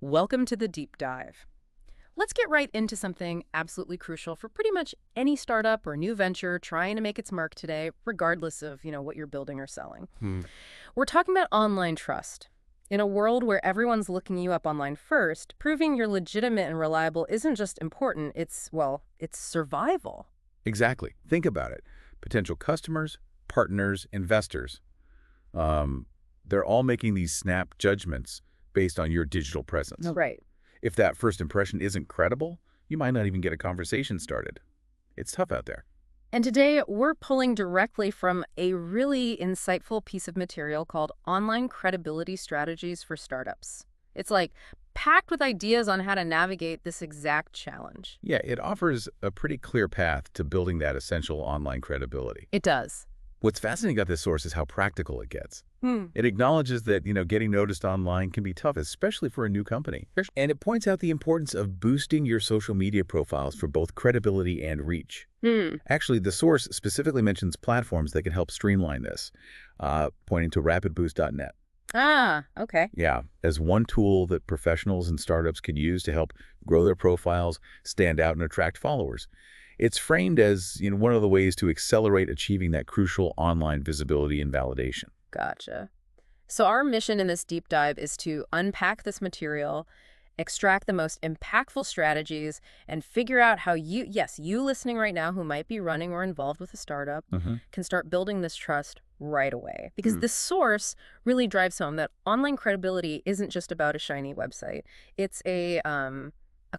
Welcome to the deep dive. Let's get right into something absolutely crucial for pretty much any startup or new venture trying to make its mark today, regardless of, what you're building or selling. Hmm. We're talking about online trust. In a world where everyone's looking you up online first, proving you're legitimate and reliable isn't just important, it's survival. Exactly. Think about it. Potential customers, partners, investors, um, they're all making these snap judgments based on your digital presence. Right. If that first impression isn't credible, you might not even get a conversation started. It's tough out there. And today, we're pulling directly from a really insightful piece of material called Online Credibility Strategies for Startups. It's like packed with ideas on how to navigate this exact challenge. Yeah, it offers a pretty clear path to building that essential online credibility. It does. What's fascinating about this source is how practical it gets. Hmm. It acknowledges that, getting noticed online can be tough, especially for a new company. And it points out the importance of boosting your social media profiles for both credibility and reach. Actually, the source specifically mentions platforms that can help streamline this, pointing to rapidboost.net. Ah, okay. Yeah, as one tool that professionals and startups can use to help grow their profiles, stand out, and attract followers. It's framed as one of the ways to accelerate achieving that crucial online visibility and validation. Gotcha. So our mission in this deep dive is to unpack this material, extract the most impactful strategies, and figure out how you listening right now who might be running or involved with a startup, can start building this trust right away. Because this source really drives home that online credibility isn't just about a shiny website. It's a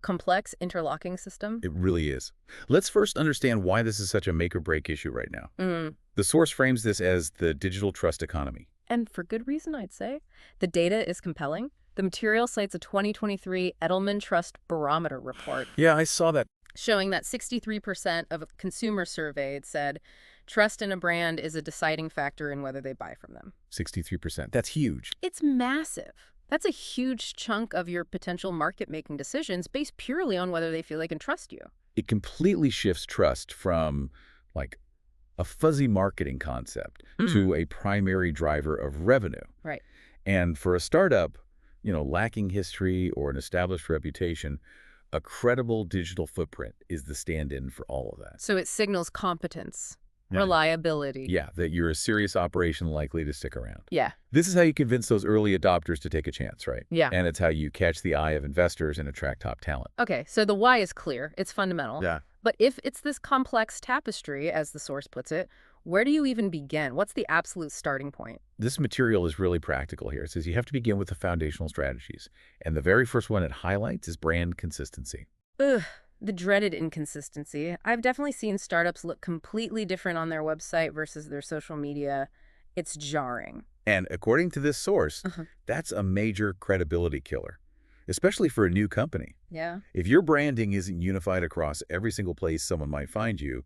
complex interlocking system. It really is. Let's first understand why this is such a make-or-break issue right now. The source frames this as the digital trust economy. And for good reason, I'd say. The data is compelling. The material cites a 2023 Edelman Trust Barometer report Yeah, I saw that. showing that 63% of consumers surveyed said trust in a brand is a deciding factor in whether they buy from them. 63%. That's huge. It's massive. That's a huge chunk of your potential market-making decisions based purely on whether they feel they can trust you. It completely shifts trust from, like, a fuzzy marketing concept to a primary driver of revenue. Right. And for a startup, lacking history or an established reputation, a credible digital footprint is the stand-in for all of that. So it signals competence, Yeah. reliability. Yeah, that you're a serious operation likely to stick around. Yeah. This is how you convince those early adopters to take a chance, right? Yeah. And it's how you catch the eye of investors and attract top talent. Okay, so the why is clear. It's fundamental. Yeah. But if it's this complex tapestry, as the source puts it, where do you even begin? What's the absolute starting point? This material is really practical here. It says you have to begin with the foundational strategies. And the very first one it highlights is brand consistency. Ugh, the dreaded inconsistency. I've definitely seen startups look completely different on their website versus their social media. It's jarring. And according to this source, that's a major credibility killer, especially for a new company. Yeah. If your branding isn't unified across every single place someone might find you,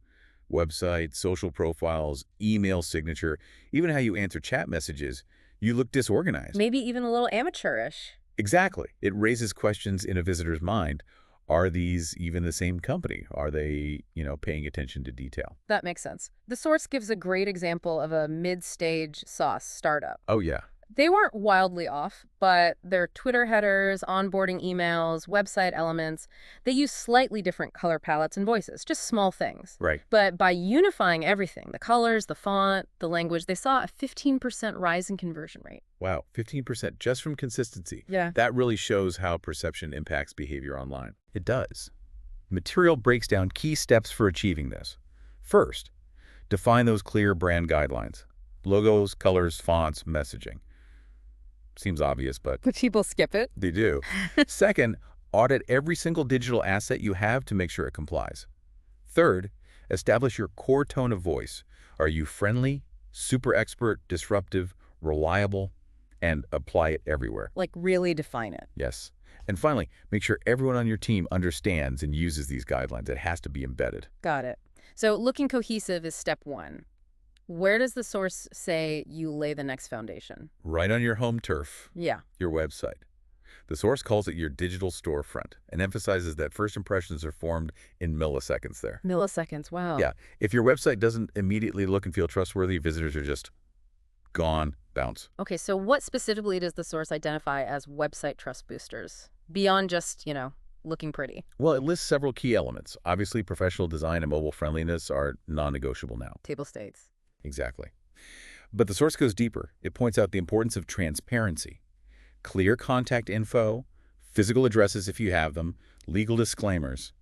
website, social profiles, email signature, even how you answer chat messages, you look disorganized. Maybe even a little amateurish. Exactly. It raises questions in a visitor's mind. Are these even the same company? Are they, paying attention to detail? That makes sense. The source gives a great example of a mid-stage sauce startup. Oh, yeah. They weren't wildly off, but their Twitter headers, onboarding emails, website elements, they use slightly different color palettes and voices, just small things. Right. But by unifying everything, the colors, the font, the language, they saw a 15% rise in conversion rate. Wow, 15% just from consistency. Yeah. That really shows how perception impacts behavior online. It does. Material breaks down key steps for achieving this. First, define those clear brand guidelines. Logos, colors, fonts, messaging. Seems obvious, but But people skip it. they do. Second, audit every single digital asset you have to make sure it complies. Third, establish your core tone of voice. Are you friendly, super expert, disruptive, reliable, and apply it everywhere? Like really define it. Yes. And finally, make sure everyone on your team understands and uses these guidelines. It has to be embedded. Got it. So looking cohesive is step one. Where does the source say you lay the next foundation? Right on your home turf, Yeah. your website. The source calls it your digital storefront and emphasizes that first impressions are formed in milliseconds there. Milliseconds, wow. Yeah, if your website doesn't immediately look and feel trustworthy, visitors are just gone, bounce. Okay, so what specifically does the source identify as website trust boosters? beyond just, looking pretty. Well, it lists several key elements. Obviously, professional design and mobile friendliness are non-negotiable now. Table stakes. Exactly. But the source goes deeper. It points out the importance of transparency. Clear contact info, physical addresses if you have them, legal disclaimers,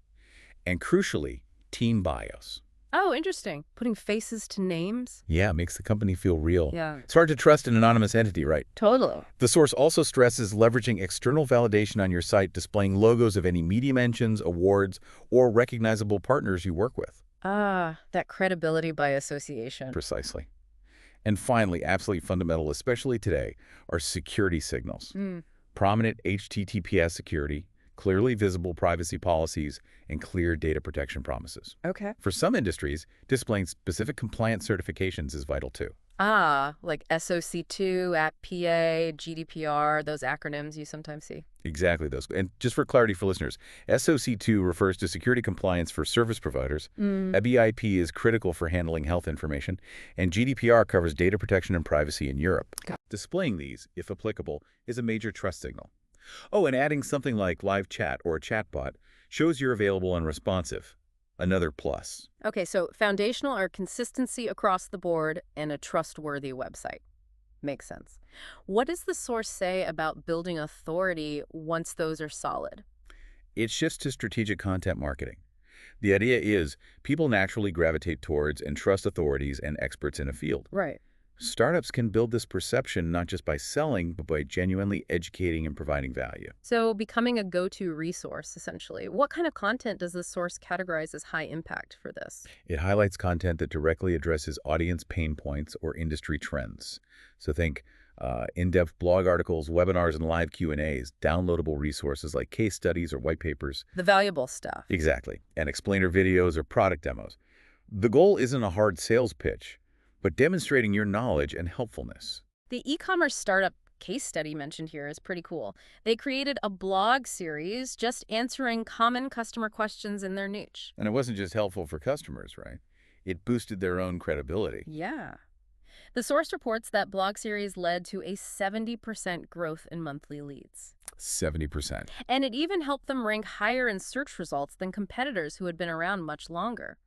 and crucially, team bios. Oh, interesting. Putting faces to names? Yeah, makes the company feel real. Yeah. It's hard to trust an anonymous entity, right? Totally. The source also stresses leveraging external validation on your site, displaying logos of any media mentions, awards, or recognizable partners you work with. Ah, that credibility by association. Precisely. And finally, absolutely fundamental, especially today, are security signals. Prominent HTTPS security, clearly visible privacy policies, and clear data protection promises. Okay. For some industries, displaying specific compliance certifications is vital too. Ah, like SOC2, APPA, GDPR, those acronyms you sometimes see. Exactly those. And just for clarity for listeners, SOC2 refers to security compliance for service providers. A BIP is critical for handling health information, and GDPR covers data protection and privacy in Europe. Displaying these, if applicable, is a major trust signal. Oh, and adding something like live chat or a chatbot shows you're available and responsive. Another plus. Okay, so foundational are consistency across the board and a trustworthy website. Makes sense. What does the source say about building authority once those are solid? It shifts to strategic content marketing. The idea is people naturally gravitate towards and trust authorities and experts in a field. Right. Startups can build this perception not just by selling, but by genuinely educating and providing value. So becoming a go-to resource, essentially. What kind of content does the source categorize as high impact for this? It highlights content that directly addresses audience pain points or industry trends. So think in-depth blog articles, webinars, and live Q&As, downloadable resources like case studies or white papers. The valuable stuff. Exactly. And explainer videos or product demos. The goal isn't a hard sales pitch, but demonstrating your knowledge and helpfulness. The e-commerce startup case study mentioned here is pretty cool. They created a blog series just answering common customer questions in their niche. And it wasn't just helpful for customers, right? It boosted their own credibility. Yeah. The source reports that blog series led to a 70% growth in monthly leads. 70%. And it even helped them rank higher in search results than competitors who had been around much longer.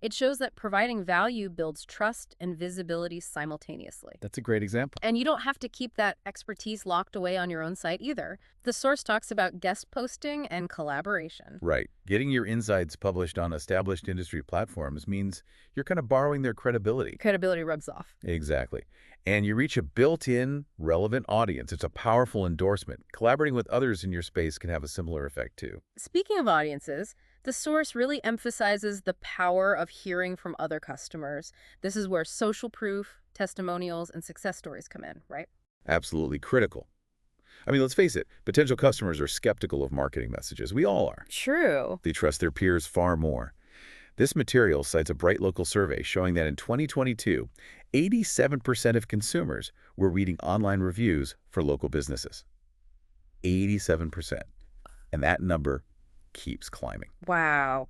It shows that providing value builds trust and visibility simultaneously. That's a great example. And you don't have to keep that expertise locked away on your own site either. The source talks about guest posting and collaboration. Right. Getting your insights published on established industry platforms means you're kind of borrowing their credibility. Credibility rubs off. Exactly. And you reach a built-in, relevant audience. It's a powerful endorsement. Collaborating with others in your space can have a similar effect too. Speaking of audiences, the source really emphasizes the power of hearing from other customers. This is where social proof, testimonials, and success stories come in, right? Absolutely critical. I mean, let's face it, potential customers are skeptical of marketing messages. We all are. True. They trust their peers far more. This material cites a Bright local survey showing that in 2022, 87% of consumers were reading online reviews for local businesses. 87%. And that number keeps climbing. Wow.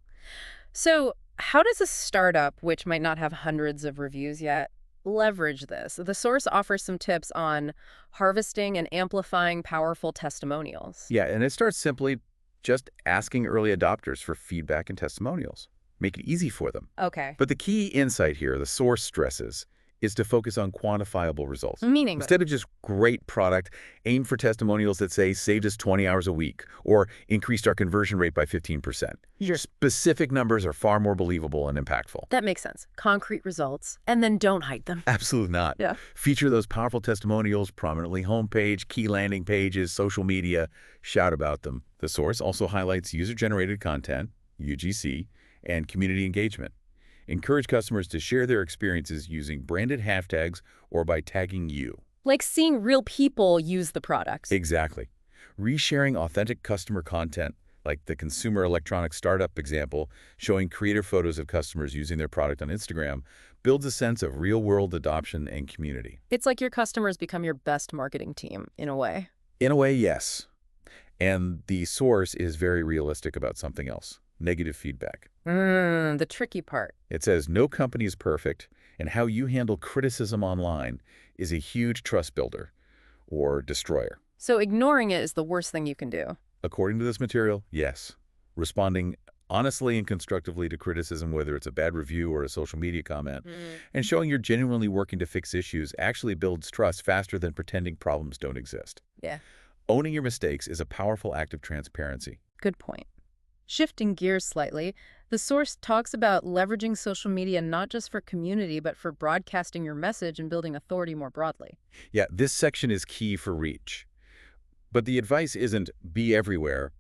So how does a startup, which might not have hundreds of reviews yet, leverage this? The source offers some tips on harvesting and amplifying powerful testimonials. Yeah, and it starts simply just asking early adopters for feedback and testimonials. Make it easy for them. Okay. But the key insight here, the source stresses, is to focus on quantifiable results. Meaning? Instead of just great product, aim for testimonials that say saved us 20 hours a week or increased our conversion rate by 15%. Your specific numbers are far more believable and impactful. That makes sense. Concrete results. And then don't hide them. Absolutely not. Yeah. Feature those powerful testimonials prominently: homepage, key landing pages, social media. Shout about them. The source also highlights user-generated content, UGC, and community engagement. Encourage customers to share their experiences using branded hashtags or by tagging you. Like seeing real people use the products. Exactly. Resharing authentic customer content, like the consumer electronics startup example, showing creator photos of customers using their product on Instagram, builds a sense of real-world adoption and community. It's like your customers become your best marketing team, in a way. In a way, yes. And the source is very realistic about something else: negative feedback. The tricky part. It says no company is perfect, and how you handle criticism online is a huge trust builder or destroyer. So ignoring it is the worst thing you can do. According to this material, yes. Responding honestly and constructively to criticism, whether it's a bad review or a social media comment, and showing you're genuinely working to fix issues actually builds trust faster than pretending problems don't exist. Yeah, Owning your mistakes is a powerful act of transparency. good point. Shifting gears slightly, the source talks about leveraging social media not just for community, but for broadcasting your message and building authority more broadly. Yeah, this section is key for reach. But the advice isn't be everywhere.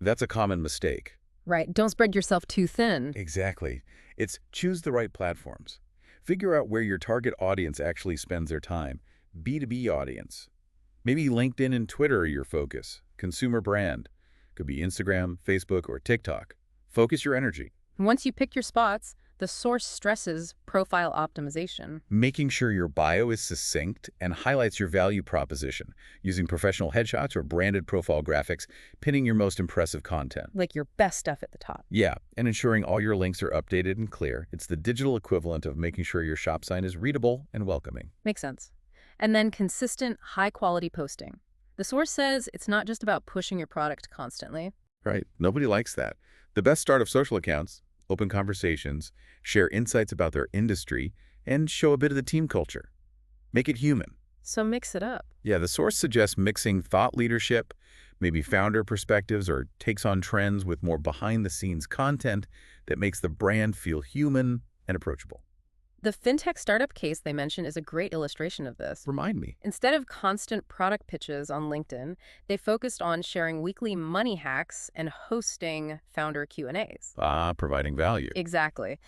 That's a common mistake. Right, don't spread yourself too thin. Exactly. It's choose the right platforms. Figure out where your target audience actually spends their time. B2B audience. Maybe LinkedIn and Twitter are your focus. Consumer brand. Could be Instagram, Facebook, or TikTok. Focus your energy. Once you pick your spots, the source stresses profile optimization. Making sure your bio is succinct and highlights your value proposition, using professional headshots or branded profile graphics, pinning your most impressive content. Like your best stuff at the top. Yeah, and ensuring all your links are updated and clear. It's the digital equivalent of making sure your shop sign is readable and welcoming. Makes sense. And then consistent, high-quality posting. The source says it's not just about pushing your product constantly. Right. Nobody likes that. The best start of social accounts, open conversations, share insights about their industry, and show a bit of the team culture. Make it human. So mix it up. Yeah, the source suggests mixing thought leadership, maybe founder perspectives, or takes on trends with more behind-the-scenes content that makes the brand feel human and approachable. The fintech startup case they mention is a great illustration of this. Remind me. Instead of constant product pitches on LinkedIn, they focused on sharing weekly money hacks and hosting founder Q&As. Providing value. Exactly.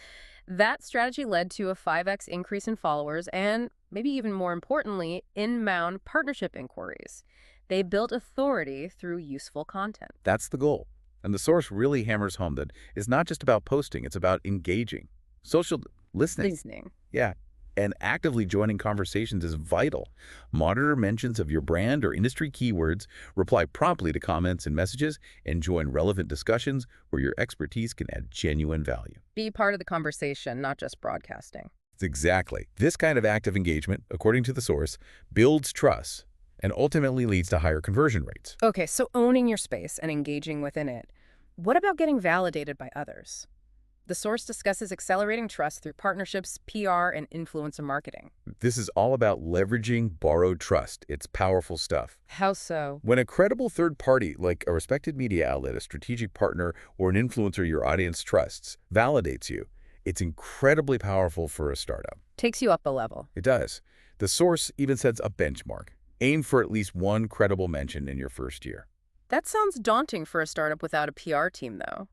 That strategy led to a 5x increase in followers and, maybe even more importantly, inbound partnership inquiries. They built authority through useful content. That's the goal. And the source really hammers home that it's not just about posting, it's about engaging. Social listening. Yeah. And actively joining conversations is vital. Monitor mentions of your brand or industry keywords, reply promptly to comments and messages, and join relevant discussions where your expertise can add genuine value. Be part of the conversation, not just broadcasting. Exactly. This kind of active engagement, according to the source, builds trust and ultimately leads to higher conversion rates. Okay, so owning your space and engaging within it. What about getting validated by others? The source discusses accelerating trust through partnerships, PR, and influencer marketing. This is all about leveraging borrowed trust. It's powerful stuff. How so? When a credible third party, like a respected media outlet, a strategic partner, or an influencer your audience trusts, validates you, it's incredibly powerful for a startup. Takes you up a level. It does. The source even sets a benchmark. Aim for at least one credible mention in your first year. That sounds daunting for a startup without a PR team, though.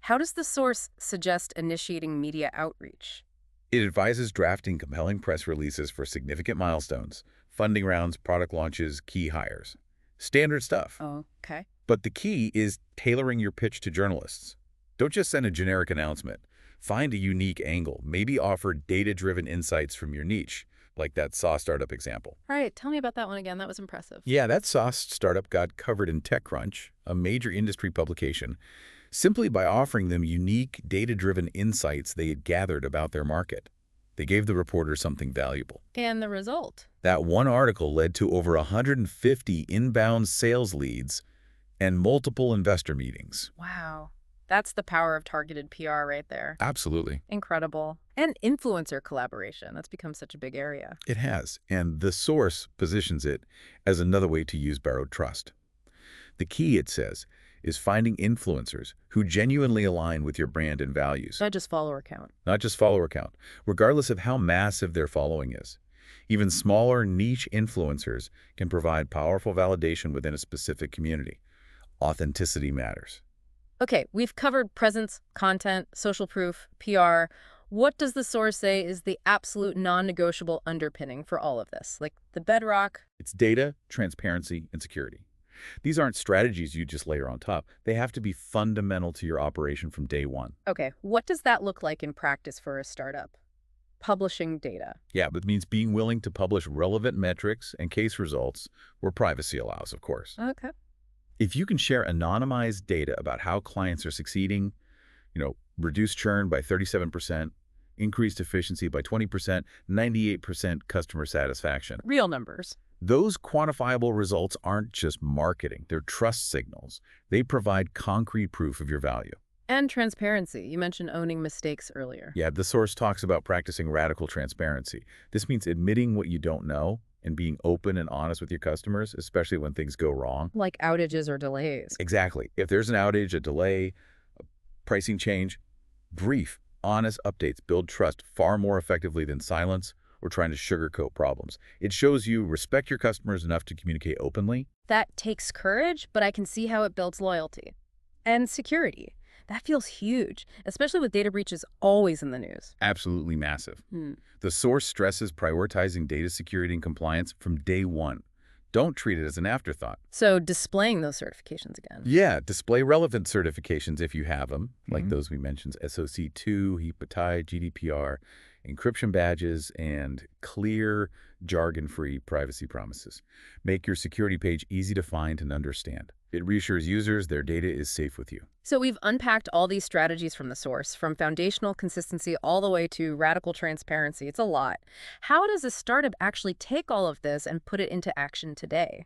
How does the source suggest initiating media outreach? It advises drafting compelling press releases for significant milestones, funding rounds, product launches, key hires. Standard stuff. Oh, okay. But the key is tailoring your pitch to journalists. Don't just send a generic announcement. Find a unique angle. Maybe offer data-driven insights from your niche, like that sauce startup example. All right, tell me about that one again. That was impressive. Yeah, that sauce startup got covered in TechCrunch, a major industry publication, simply by offering them unique, data-driven insights they had gathered about their market. They gave the reporter something valuable. And the result? That one article led to over 150 inbound sales leads and multiple investor meetings. Wow. That's the power of targeted PR right there. Absolutely. Incredible. And influencer collaboration. That's become such a big area. It has, and the source positions it as another way to use borrowed trust. The key, it says, is finding influencers who genuinely align with your brand and values. Not just follower count. Not just follower count, regardless of how massive their following is. Even smaller niche influencers can provide powerful validation within a specific community. Authenticity matters. Okay, we've covered presence, content, social proof, PR. What does the source say is the absolute non-negotiable underpinning for all of this? Like the bedrock? It's data, transparency, and security. These aren't strategies you just layer on top. They have to be fundamental to your operation from day one. Okay, what does that look like in practice for a startup? Publishing data. Yeah, but it means being willing to publish relevant metrics and case results where privacy allows, of course. Okay. If you can share anonymized data about how clients are succeeding, reduce churn by 37%, increased efficiency by 20%, 98% customer satisfaction. Real numbers. Those quantifiable results aren't just marketing, they're trust signals. They provide concrete proof of your value. And transparency. You mentioned owning mistakes earlier. Yeah, the source talks about practicing radical transparency. This means admitting what you don't know and being open and honest with your customers, especially when things go wrong. Like outages or delays. Exactly. If there's an outage, a delay, a pricing change, brief, honest updates build trust far more effectively than silence or trying to sugarcoat problems. It shows you respect your customers enough to communicate openly. That takes courage, but I can see how it builds loyalty. And security. That feels huge, especially with data breaches always in the news. Absolutely massive. The source stresses prioritizing data security and compliance from day one. Don't treat it as an afterthought. So displaying those certifications again. Yeah, display relevant certifications if you have them, like those we mentioned, SOC2, HIPAA, GDPR, encryption badges, and clear, jargon-free privacy promises. Make your security page easy to find and understand. It reassures users their data is safe with you. So we've unpacked all these strategies from the source, from foundational consistency all the way to radical transparency. It's a lot. How does a startup actually take all of this and put it into action today?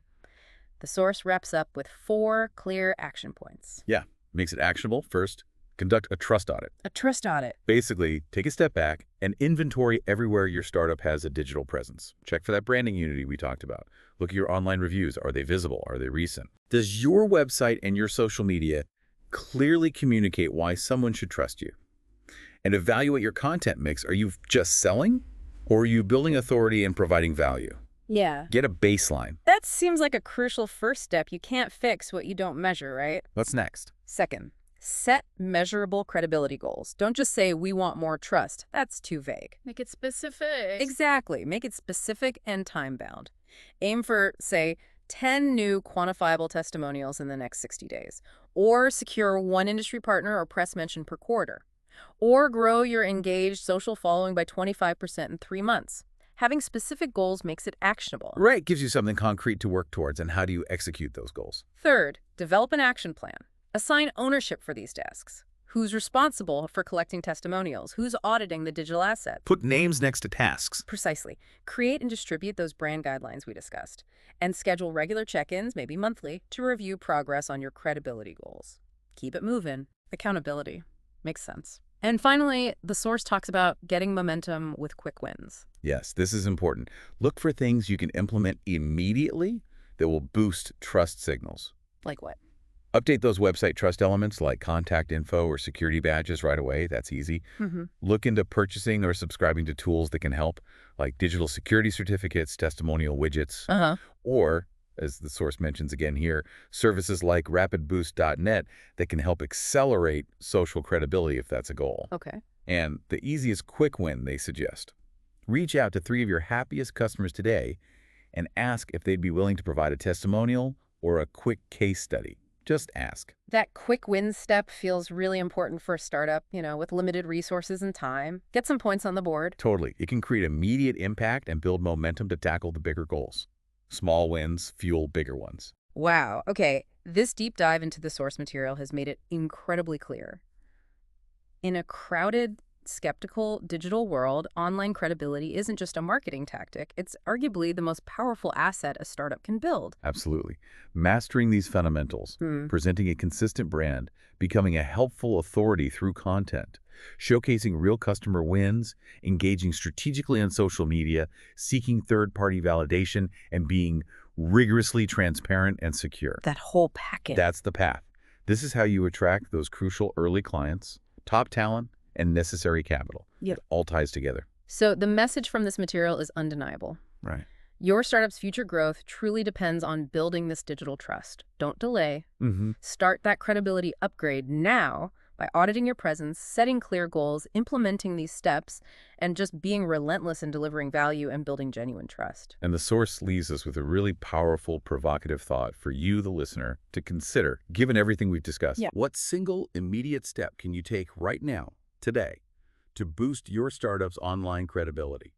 The source wraps up with 4 clear action points. Yeah, makes it actionable. First, conduct a trust audit. A trust audit. Basically, take a step back and inventory everywhere your startup has a digital presence. Check for that branding unity we talked about. Look at your online reviews. Are they visible? Are they recent? Does your website and your social media clearly communicate why someone should trust you? And evaluate your content mix. Are you just selling, or are you building authority and providing value? Yeah. Get a baseline. That seems like a crucial first step. You can't fix what you don't measure, right? What's next? Second, set measurable credibility goals. Don't just say, we want more trust. That's too vague. Make it specific. Exactly. Make it specific and time-bound. Aim for, say, 10 new quantifiable testimonials in the next 60 days. Or secure 1 industry partner or press mention per quarter. Or grow your engaged social following by 25% in 3 months. Having specific goals makes it actionable. Right, gives you something concrete to work towards, and how do you execute those goals? Third, develop an action plan. Assign ownership for these tasks. Who's responsible for collecting testimonials? Who's auditing the digital assets? Put names next to tasks. Precisely. Create and distribute those brand guidelines we discussed. And schedule regular check-ins, maybe monthly, to review progress on your credibility goals. Keep it moving. Accountability. Makes sense. And finally, the source talks about getting momentum with quick wins. Yes, this is important. Look for things you can implement immediately that will boost trust signals. Like what? Update those website trust elements like contact info or security badges right away. That's easy. Look into purchasing or subscribing to tools that can help, like digital security certificates, testimonial widgets, or, as the source mentions again here, services like rapidboost.net that can help accelerate social credibility if that's a goal. Okay. And the easiest quick win they suggest. Reach out to 3 of your happiest customers today and ask if they'd be willing to provide a testimonial or a quick case study. Just ask. That quick win step feels really important for a startup, with limited resources and time. Get some points on the board. Totally. It can create immediate impact and build momentum to tackle the bigger goals. Small wins fuel bigger ones. Wow. Okay. This deep dive into the source material has made it incredibly clear. In a crowded, skeptical digital world, online credibility isn't just a marketing tactic. It's arguably the most powerful asset a startup can build. Absolutely. Mastering these fundamentals, presenting a consistent brand, becoming a helpful authority through content, showcasing real customer wins, engaging strategically on social media, seeking third-party validation, and being rigorously transparent and secure. That whole package. That's the path. This is how you attract those crucial early clients, top talent, and necessary capital. Yep. It all ties together. So the message from this material is undeniable. Right. Your startup's future growth truly depends on building this digital trust. Don't delay. Start that credibility upgrade now by auditing your presence, setting clear goals, implementing these steps, and just being relentless in delivering value and building genuine trust. And the source leaves us with a really powerful, provocative thought for you, the listener, to consider, given everything we've discussed. Yeah. What single immediate step can you take right now, today, to boost your startup's online credibility?